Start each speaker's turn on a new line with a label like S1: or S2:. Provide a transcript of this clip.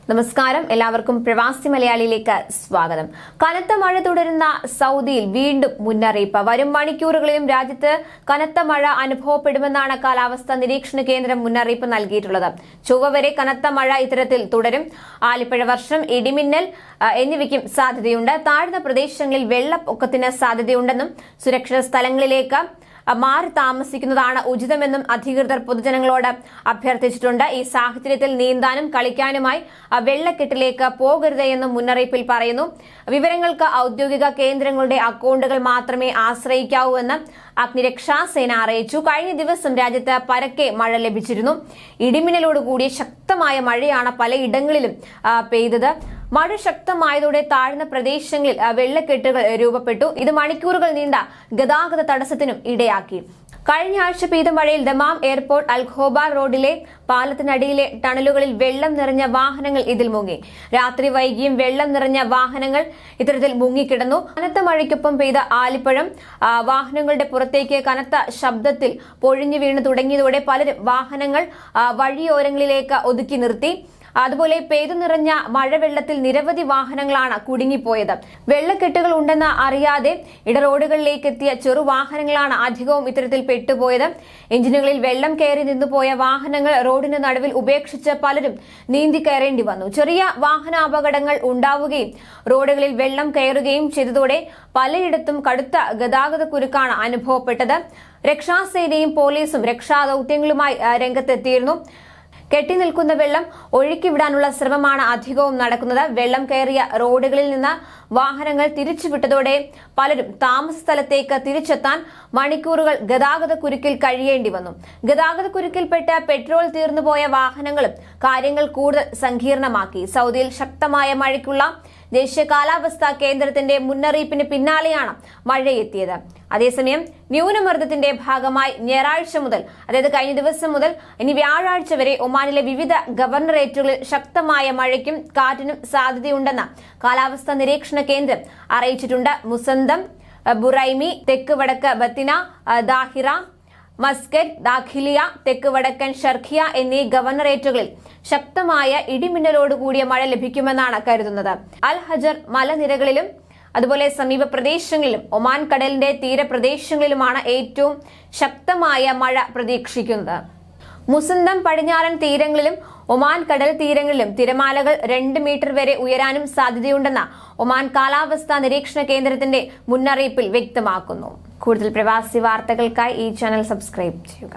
S1: നമസ്കാരം, എല്ലാവർക്കും പ്രവാസി മലയാളിയിലേക്ക് സ്വാഗതം. കനത്ത മഴ തുടരുന്ന സൗദിയിൽ വീണ്ടും മുന്നറിയിപ്പ്. വരും മണിക്കൂറുകളിലും രാജ്യത്ത് കനത്ത മഴ അനുഭവപ്പെടുമെന്നാണ് കാലാവസ്ഥാ നിരീക്ഷണ കേന്ദ്രം മുന്നറിയിപ്പ് നൽകിയിട്ടുള്ളത്. ചൊവ്വ വരെ കനത്ത മഴ ഇത്തരത്തിൽ തുടരും. ആലിപ്പഴ വർഷം, ഇടിമിന്നൽ എന്നിവയ്ക്കും സാധ്യതയുണ്ട്. താഴ്ന്ന പ്രദേശങ്ങളിൽ വെള്ളപ്പൊക്കത്തിന് സാധ്യതയുണ്ടെന്നും സുരക്ഷിത സ്ഥലങ്ങളിലേക്ക് മാറി താമസിക്കുന്നതാണ് ഉചിതമെന്നും അധികൃതർ പൊതുജനങ്ങളോട് അഭ്യർത്ഥിച്ചിട്ടുണ്ട്. ഈ സാഹചര്യത്തിൽ നീന്താനും കളിക്കാനുമായി വെള്ളക്കെട്ടിലേക്ക് പോകരുത് എന്നും മുന്നറിയിപ്പിൽ പറയുന്നു. വിവരങ്ങൾക്ക് ഔദ്യോഗിക കേന്ദ്രങ്ങളുടെ അക്കൗണ്ടുകൾ മാത്രമേ ആശ്രയിക്കാവൂ എന്ന് അഗ്നിരക്ഷാസേന അറിയിച്ചു. കഴിഞ്ഞ ദിവസം രാജ്യത്ത് പരക്കെ മഴ ലഭിച്ചിരുന്നു. ഇടിമിന്നലോടുകൂടിയ ശക്തമായ മഴയാണ് പലയിടങ്ങളിലും പെയ്തത്. മഴ ശക്തമായതോടെ താഴ്ന്ന പ്രദേശങ്ങളിൽ വെള്ളക്കെട്ടുകൾ രൂപപ്പെട്ടു. ഇത് മണിക്കൂറുകൾ നീണ്ട ഗതാഗത തടസ്സത്തിനും ഇടയാക്കി. കഴിഞ്ഞ ആഴ്ച പെയ്ത മഴയിൽ ദമാം എയർപോർട്ട് അൽഖോബാർ റോഡിലെ പാലത്തിനടിയിലെ ടണലുകളിൽ വെള്ളം നിറഞ്ഞ വാഹനങ്ങൾ ഇതിൽ മുങ്ങി. രാത്രി വൈകിയും വെള്ളം നിറഞ്ഞ വാഹനങ്ങൾ ഇത്തരത്തിൽ മുങ്ങിക്കിടന്നു. കനത്ത മഴയ്ക്കൊപ്പം പെയ്ത ആലിപ്പഴം വാഹനങ്ങളുടെ പുറത്തേക്ക് കനത്ത ശബ്ദത്തിൽ പൊഴിഞ്ഞു വീണു തുടങ്ങിയതോടെ പലരും വാഹനങ്ങൾ വഴിയോരങ്ങളിലേക്ക് ഒതുക്കി നിർത്തി. അതുപോലെ പെയ്തു നിറഞ്ഞ മഴവെള്ളത്തിൽ നിരവധി വാഹനങ്ങളാണ് കുടുങ്ങിപ്പോയത്. വെള്ളക്കെട്ടുകൾ ഉണ്ടെന്ന് അറിയാതെ ഇടറോഡുകളിലേക്ക് എത്തിയ ചെറുവാഹനങ്ങളാണ് അധികവും ഇത്തരത്തിൽ പെട്ടുപോയത്. എഞ്ചിനുകളിൽ വെള്ളം കയറി നിന്നുപോയ വാഹനങ്ങൾ റോഡിന് നടുവിൽ ഉപേക്ഷിച്ച് പലരും നീന്തി കയറേണ്ടി വന്നു. ചെറിയ വാഹനാപകടങ്ങൾ ഉണ്ടാവുകയും റോഡുകളിൽ വെള്ളം കയറുകയും ചെയ്തതോടെ പലയിടത്തും കടുത്ത ഗതാഗത കുരുക്കാണ് അനുഭവപ്പെട്ടത്. രക്ഷാസേനയും പോലീസും രക്ഷാദൌത്യങ്ങളുമായി രംഗത്തെത്തിയിരുന്നു. കെട്ടിനിൽക്കുന്ന വെള്ളം ഒഴുക്കിവിടാനുള്ള ശ്രമമാണ് അധികവും നടക്കുന്നത്. വെള്ളം കയറിയ റോഡുകളിൽ നിന്ന് വാഹനങ്ങൾ തിരിച്ചുവിട്ടതോടെ പലരും താമസ സ്ഥലത്തേക്ക് തിരിച്ചെത്താൻ മണിക്കൂറുകൾ ഗതാഗത കുരുക്കിൽ കഴിയേണ്ടി വന്നു. ഗതാഗത കുരുക്കിൽപ്പെട്ട് പെട്രോൾ തീർന്നുപോയ വാഹനങ്ങളും കാര്യങ്ങൾ കൂടുതൽ സങ്കീർണമാക്കി. സൗദിയിൽ ശക്തമായ മഴയ്ക്കുള്ള ദേശീയ കാലാവസ്ഥാ കേന്ദ്രത്തിന്റെ മുന്നറിയിപ്പിന് പിന്നാലെയാണ് മഴയെത്തിയത്. അതേസമയം ന്യൂനമർദ്ദത്തിന്റെ ഭാഗമായി ഞായറാഴ്ച മുതൽ, അതായത് കഴിഞ്ഞ ദിവസം മുതൽ ഇനി വ്യാഴാഴ്ച വരെ ഒമാനിലെ വിവിധ ഗവർണറേറ്റുകളിൽ ശക്തമായ മഴയ്ക്കും കാറ്റിനും സാധ്യതയുണ്ടെന്ന് കാലാവസ്ഥാ നിരീക്ഷണ കേന്ദ്രം അറിയിച്ചിട്ടുണ്ട്. മുസന്തം, ബുറൈമി, തെക്ക് വടക്ക് ബത്തിന, ദാഹിറ, മസ്കറ്റ്, ദാഖിലിയ, തെക്ക് വടക്കൻ ഷർഖിയ എന്നീ ഗവർണറേറ്റുകളിൽ ശക്തമായ ഇടിമിന്നലോടുകൂടിയ മഴ ലഭിക്കുമെന്നാണ് കരുതുന്നത്. അൽ ഹജർ മലനിരകളിലും അതുപോലെ സമീപ പ്രദേശങ്ങളിലും ഒമാൻ കടലിന്റെ തീരപ്രദേശങ്ങളിലുമാണ് ഏറ്റവും ശക്തമായ മഴ പ്രതീക്ഷിക്കുന്നത്. മുസന്തം പടിഞ്ഞാറൻ തീരങ്ങളിലും ഒമാൻ കടൽ തീരങ്ങളിലും തിരമാലകൾ 2 മീറ്റർ വരെ ഉയരാനും സാധ്യതയുണ്ടെന്ന് ഒമാൻ കാലാവസ്ഥാ നിരീക്ഷണ കേന്ദ്രത്തിന്റെ മുന്നറിയിപ്പിൽ വ്യക്തമാക്കുന്നു. കൂടുതൽ പ്രവാസി വാർത്തകൾക്കായി ഈ ചാനൽ സബ്സ്ക്രൈബ് ചെയ്യുക.